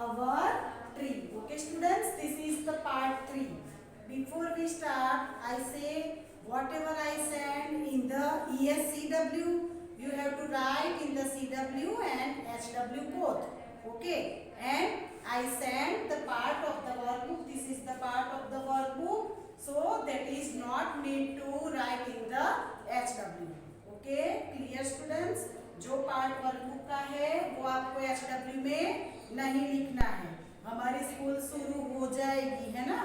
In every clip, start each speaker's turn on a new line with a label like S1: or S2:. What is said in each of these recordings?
S1: our tree. Okay students, this is the part 3. Before we start, I say whatever I send in the ESCW, you have to write in the CW and HW both. Okay, and I send the part of the workbook. This is the part of the workbook, so that is not need to write in the HW. Okay, clear students? जो part workbook का है वो आपको HW में नहीं लिखना है. हमारी स्कूल शुरू हो जाएगी, है ना,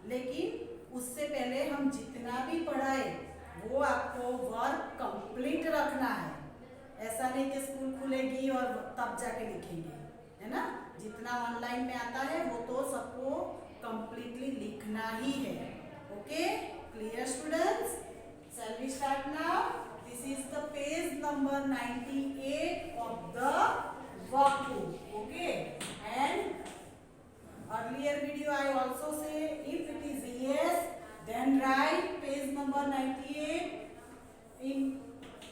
S1: लेकिन उससे पहले हम जितना भी पढ़ाए वो आपको वर्क कंप्लीट रखना है. ऐसा नहीं कि स्कूल खुलेगी और तब जाके लिखेंगे, है ना. जितना ऑनलाइन में आता है वो तो सबको कंप्लीटली लिखना ही है. Okay, clear students? Shall we start now? This is the page number 98 of the workbook. Okay, and earlier video I also say if it is yes, then write page number 98. In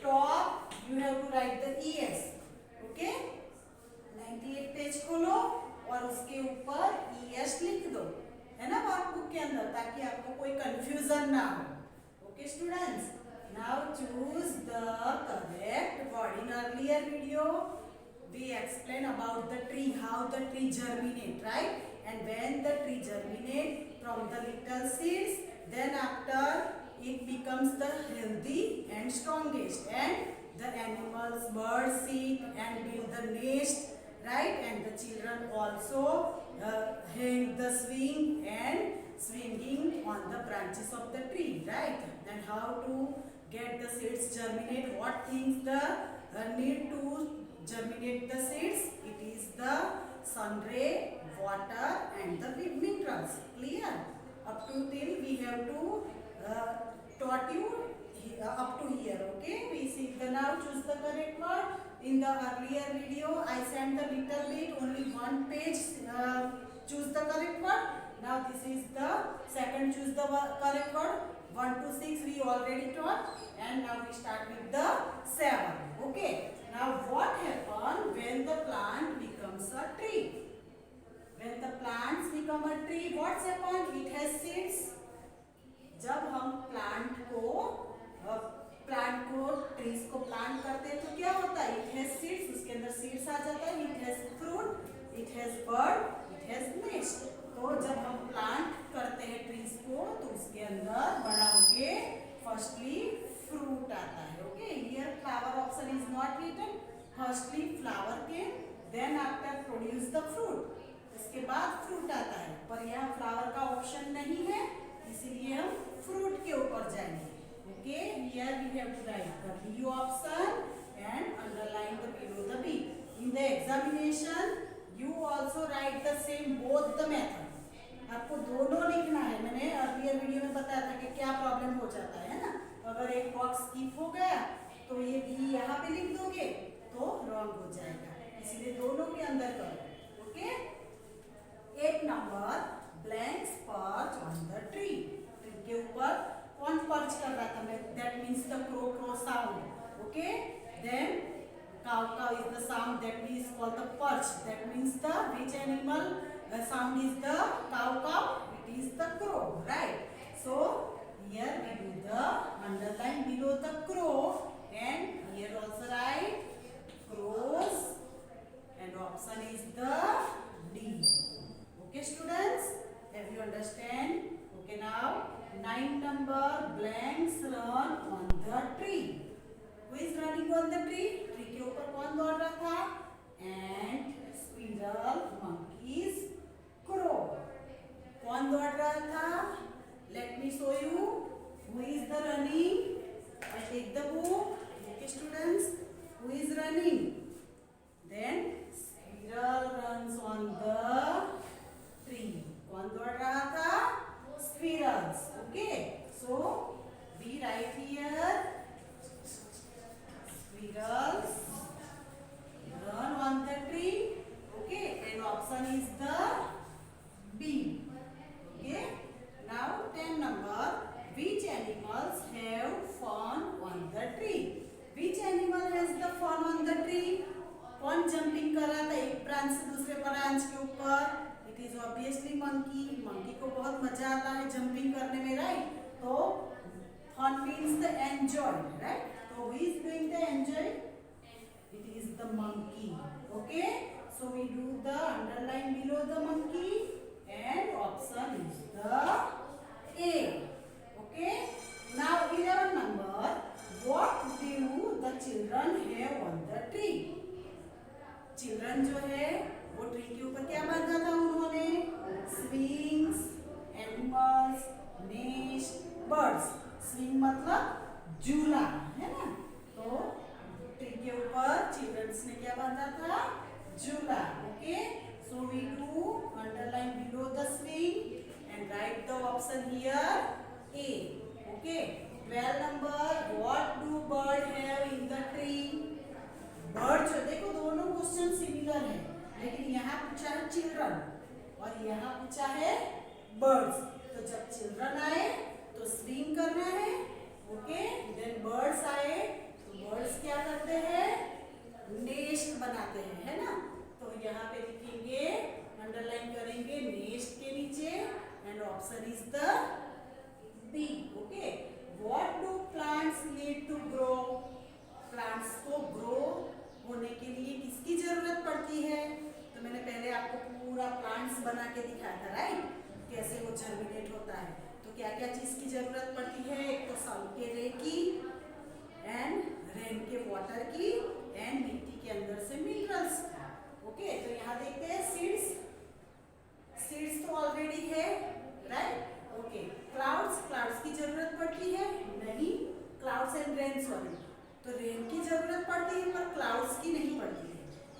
S1: top you have to write the ES. Okay, 98 page खोलो और उसके ऊपर ES लिख दो, है ना, workbook के अंदर, ताकि आपको कोई कंफ्यूजन ना हो. Okay students, now choose the correct word. In earlier video we explain about the tree, how the tree germinate, right? And when the tree germinate from the little seeds, then after it becomes the healthy and strongest, and the animals, birds sit and build the nest, right? And the children also hang the swing and swinging on the branches of the tree, right? And how to get the seeds germinate, what things the need to germinate the seeds? It is the sun ray, water and the minerals. Clear? Up to till we have to taught you up to here. Okay, we see the now choose the correct word. In the earlier video I sent the little bit, only one page, choose the correct word. Now this is the second choose the correct word. 1 to 6 we already taught, and now we start with the 7. Okay, now what happens when the plant becomes a tree? When the plants become a tree, what's happened? It has seeds. जब हम trees को plant करते हैं तो क्या होता है? It has seeds, उसके अंदर सीड्स आ जाता है. It has fruit, it has bird, it has nest. तो जब हम प्लांट करते हैं ट्रीज को तो उसके अंदर बड़ा होके फर्स्टली फ्रूट आता है. Okay, here flower option is not written. Firstly flower came, then after produce the fruit. इसके बाद फ्रूट आता है, पर यहाँ फ्लावर का ऑप्शन नहीं है, इसीलिए हम फ्रूट के ऊपर जाएंगे. Okay, here we have to write the B option and underline the below the B. In the examination you also write the same both the method. आपको दोनों लिखना है. मैंने अर्लियर वीडियो में बताया था कि क्या प्रॉब्लम हो जाता है ना. अगर एक बॉक्स स्किप हो गया तो ये भी यहाँ पे लिख दोगे तो रॉन्ग हो जाएगा, इसलिए दोनों के अंदर करो. Okay, 8 number blanks perch on the tree. Tree के ऊपर कौन पर्च कर रहा था? That means the crow, crow sound. Okay, then cow, cow is the sound that is called the perch. That means the which animal sound is the cow, cow? It is the crow, right? So here we do the underline below the crow, and here also write crows, and option is the D. Okay students, have you understand? Okay, now 9 number blanks run on the tree. Who is running on the tree? Tree के ऊपर कौन दौड़ रहा था? एंट, squirrel, monkeys, crow. कौन दौड़ रहा था? Let me show you. Who is the running? I take the book. Okay students, who is running? Then squirrel runs on ऊपर, it is obviously monkey. Monkey को बहुत मजा आता है जंपिंग करने में, राइट? तो fun means the enjoy, right? तो who is doing the enjoy? It is the monkey. Okay, so we do the underline below the monkey and option is the A. Okay, now 11 number, what do the children have on the tree? Children जो है वो tree के ऊपर क्या बांधा था उन्होंने? Swings, animals, nest, birds. Swing मतलब झूला, है ना? तो ट्री के ऊपर चिल्ड्रंस ने क्या बांधा था? झूला। Okay, so we do underline below the swing and write the option here A. Okay, 12 number, what do bird have in the tree? Bird जो, देखो दोनों क्वेश्चन सिमिलर है, लेकिन यहाँ पूछा है चिल्ड्रन और यहाँ पूछा है बर्ड्स। तो जब चिल्ड्रन आए तो स्विंग करना है, ओके, देन बर्ड्स आए तो बर्ड्स क्या करते हैं? नेस्ट बनाते हैं, है ना? तो यहाँ पे लिखेंगे, अंडरलाइन करेंगे नेस्ट के नीचे and option is the B. Okay, what do plants need to grow? Plants को ग्रो होने के लिए किसकी जरूरत पड़ती है? तो मैंने पहले आपको पूरा प्लांट्स बना के दिखाया था, राइट? कैसे वो जर्मिनेट होता है। तो क्या क्या चीज की जरूरत पड़ती है? एक तो सन के रे की एंड रेन के वाटर की एंड मिट्टी के अंदर से मिनरल्स। ओके, तो यहाँ देखते हैं सीड्स। सीड्स तो ऑलरेडी है, राइट? ओके, क्लाउड्स, क्लाउड्स की जरूरत पड़ती है? नहीं, क्लाउड्स एंड रेन, सॉरी। तो रेन की जरूरत पड़ती है पर क्लाउड्स की नहीं पड़ती है।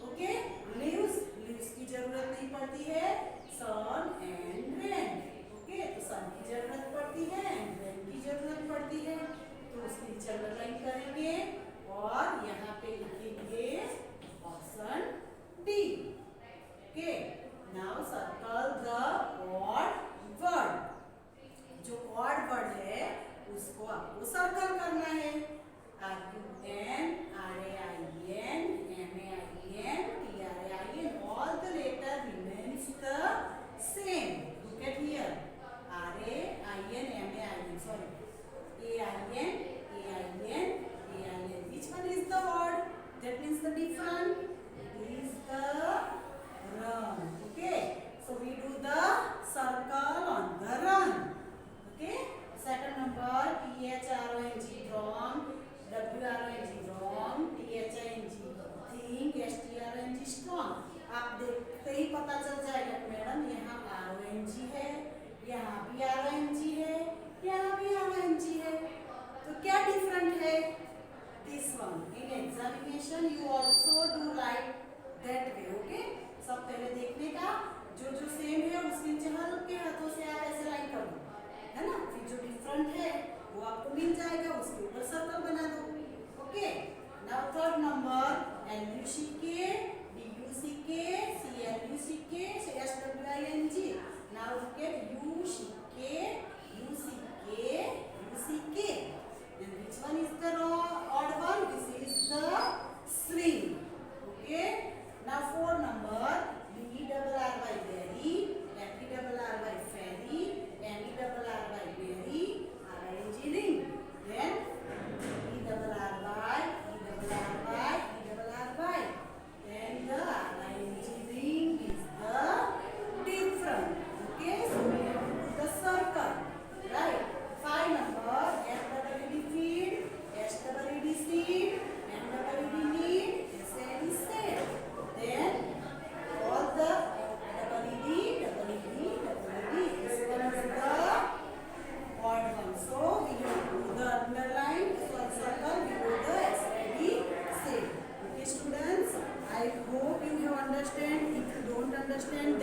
S1: ओके, लीव्स, लीव्स की जरूरत नहीं पड़ती है, सन एंड रेन। ओके, तो सन की जरूरत पड़ती है एंड रेन की जरूरत पड़ती है, तो उसकी अंडरलाइन करेंगे और यहाँ पे लिखेंगे option D. Okay, now circle the odd word. जो ऑड वर्ड है उसको आपको सर्कल करना है। R-U-N, R-A-I-N, M-A-I-N, T-R-A-I-N, all the letter remains the same. Look at here, R-A-I-N, M-A-I-N, sorry, A-I-N, A-I-N, A-I-N. Which one is the odd? That means the different. It is the run. Okay, so we do the circle on the run. Okay, second number, T-H-R-O-N-G, wrong. W-R-O-N-G, wrong. T-H-I-N-G, think. S-T-R-O-N-G, strong. आप देखते ही पता चल जाएगा madam यहाँ R-O-N-G है, यहाँ भी R-O-N-G है, यहाँ भी R-O-N-G है। तो क्या डिफरेंट है? This one. In examination you also do like that way. Okay? सब पहले देखने का, जो सेम है उसके नीचे हल्के हाथों से आप ऐसे लाइन कर दो, है ना? फिर जो डिफरेंट है वो आपको मिल जाएगा, उसके ऊपर सर्कल बना दो। Okay, now third number, L-U-C-K, D-U-C-K, C-L-U-C-K, S-W-I-N-G। Now look at U-C-K, U-C-K, U-C-K. And which one is the odd one? This is the swing. Okay, now four number, B-E-R-R-Y, berry, F-E-R-R-Y, fairy, M-E-R-R-Y, berry, R-I-N-G, ring. Then E-R-R-Y, E-R-R-Y, E-R-R-Y. Then the R-I-N-G ring is the different. Okay, so we have to do the circle, right? Five number, F-W-D feed, S-W-D seed, M-W-D need, S-A-D said. Then all the W-D, W-D, W-D. This one is the odd one. So we have to do the underline, circle below the S-A-D said. Okay students, I hope you have understand. If you don't understand,